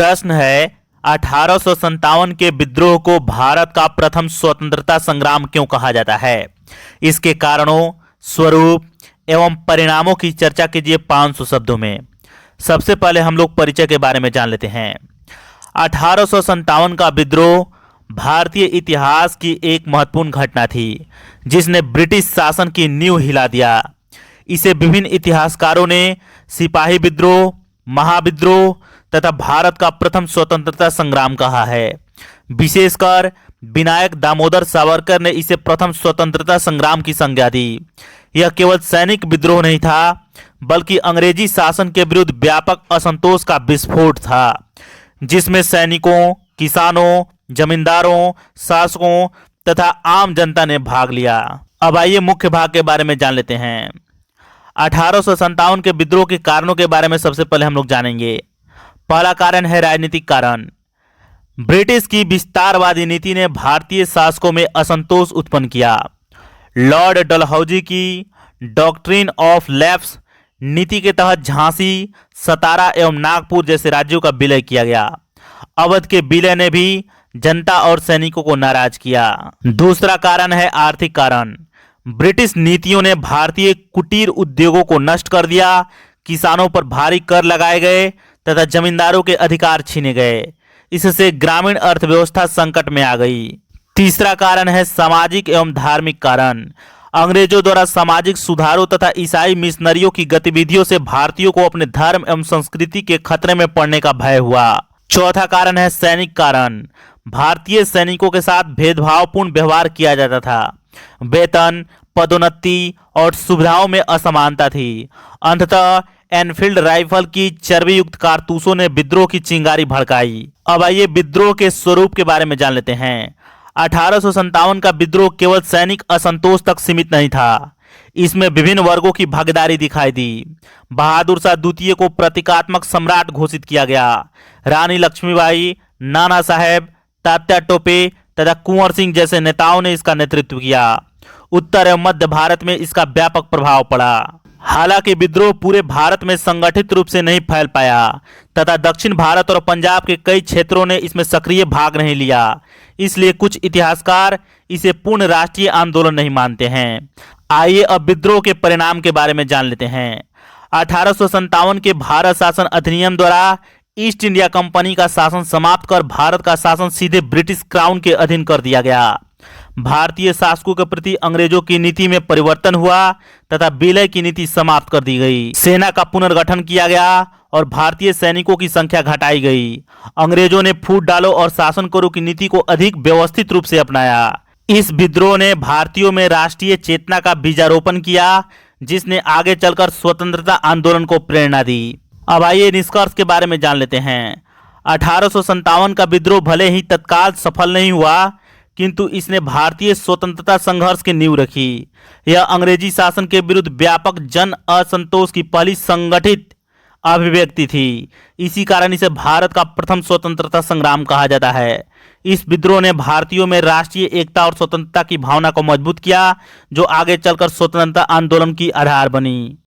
प्रश्न है 1857 के विद्रोह को भारत का प्रथम स्वतंत्रता संग्राम क्यों कहा जाता है। इसके कारणों, स्वरूप एवं परिणामों की चर्चा कीजिए 500 शब्दों में। सबसे पहले हम लोग परिचय के बारे में जान लेते हैं। 1857 का विद्रोह भारतीय इतिहास की एक महत्वपूर्ण घटना थी जिसने ब्रिटिश शासन की नींव हिला दिया। इसे विभिन्न इतिहासकारों ने सिपाही विद्रोह, महाविद्रोह तथा भारत का प्रथम स्वतंत्रता संग्राम कहा है। विशेषकर विनायक दामोदर सावरकर ने इसे प्रथम स्वतंत्रता संग्राम की संज्ञा दी। यह केवल सैनिक विद्रोह नहीं था बल्कि अंग्रेजी शासन के विरुद्ध व्यापक असंतोष का विस्फोट था, जिसमें सैनिकों, किसानों, जमींदारों, शासकों तथा आम जनता ने भाग लिया। अब आइए मुख्य भाग के बारे में जान लेते हैं। 1857 के विद्रोह के कारणों के बारे में सबसे पहले हम लोग जानेंगे। पहला कारण है राजनीतिक कारण। ब्रिटिश की विस्तारवादी नीति ने भारतीय शासकों में असंतोष उत्पन्न किया। लॉर्ड डलहौजी की डॉक्ट्रिन ऑफ लैप्स नीति के तहत झांसी, सतारा एवं नागपुर जैसे राज्यों का विलय किया गया। अवध के विलय ने भी जनता और सैनिकों को नाराज किया। दूसरा कारण है आर्थिक कारण। ब्रिटिश नीतियों ने भारतीय कुटीर उद्योगों को नष्ट कर दिया, किसानों पर भारी कर लगाए गए तथा जमींदारों के अधिकार छीने गए। इससे ग्रामीण अर्थव्यवस्था संकट में आ गई। तीसरा कारण है सामाजिक एवं धार्मिक कारण। अंग्रेजों द्वारा सामाजिक सुधारों तथा ईसाई मिशनरियों की गतिविधियों से भारतीयों को अपने धर्म एवं संस्कृति के खतरे में पड़ने का भय हुआ। चौथा कारण है सैनिक कारण। भारतीय सैनिकों के साथ भेदभावपूर्ण व्यवहार किया जाता था। वेतन, पदोन्नति और सुविधाओं में असमानता थी। अंततः एनफील्ड राइफल की चर्बी युक्त कारतूसों ने विद्रोह की चिंगारी भड़काई। अब आइए विद्रोह के स्वरूप के बारे में जान लेते हैं। 1857 का विद्रोह केवल सैनिक असंतोष तक सीमित नहीं था। इसमें विभिन्न वर्गों की भागीदारी दिखाई दी। बहादुर शाह द्वितीय को प्रतीकात्मक सम्राट घोषित किया गया। रानी लक्ष्मीबाई, नाना साहेब, तात्या टोपे तथा कुंवर सिंह जैसे नेताओं ने इसका नेतृत्व किया। उत्तर एवं मध्य भारत में इसका व्यापक प्रभाव पड़ा। हालांकि विद्रोह पूरे भारत में संगठित रूप से नहीं फैल पाया तथा दक्षिण भारत और पंजाब के कई क्षेत्रों ने इसमें सक्रिय भाग नहीं लिया। इसलिए कुछ इतिहासकार इसे पूर्ण राष्ट्रीय आंदोलन नहीं मानते हैं। आइए अब विद्रोह के परिणाम के बारे में जान लेते हैं। 1857 के भारत शासन अधिनियम द्वारा ईस्ट इंडिया कंपनी का शासन समाप्त कर भारत का शासन सीधे ब्रिटिश क्राउन के अधीन कर दिया गया। भारतीय शासकों के प्रति अंग्रेजों की नीति में परिवर्तन हुआ तथा विलय की नीति समाप्त कर दी गई। सेना का पुनर्गठन किया गया और भारतीय सैनिकों की संख्या घटाई गई। अंग्रेजों ने फूट डालो और शासन करो की नीति को अधिक व्यवस्थित रूप से अपनाया। इस विद्रोह ने भारतीयों में राष्ट्रीय चेतना का बीजारोपण किया, जिसने आगे चलकर स्वतंत्रता आंदोलन को प्रेरणा दी। अब आइए निष्कर्ष के बारे में जान लेते हैं। 1857 का विद्रोह भले ही तत्काल सफल नहीं हुआ, किंतु इसने भारतीय स्वतंत्रता संघर्ष की नींव रखी। यह अंग्रेजी शासन के विरुद्ध व्यापक जन असंतोष की पहली संगठित अभिव्यक्ति थी। इसी कारण इसे भारत का प्रथम स्वतंत्रता संग्राम कहा जाता है। इस विद्रोह ने भारतीयों में राष्ट्रीय एकता और स्वतंत्रता की भावना को मजबूत किया, जो आगे चलकर स्वतंत्रता आंदोलन की आधार बनी।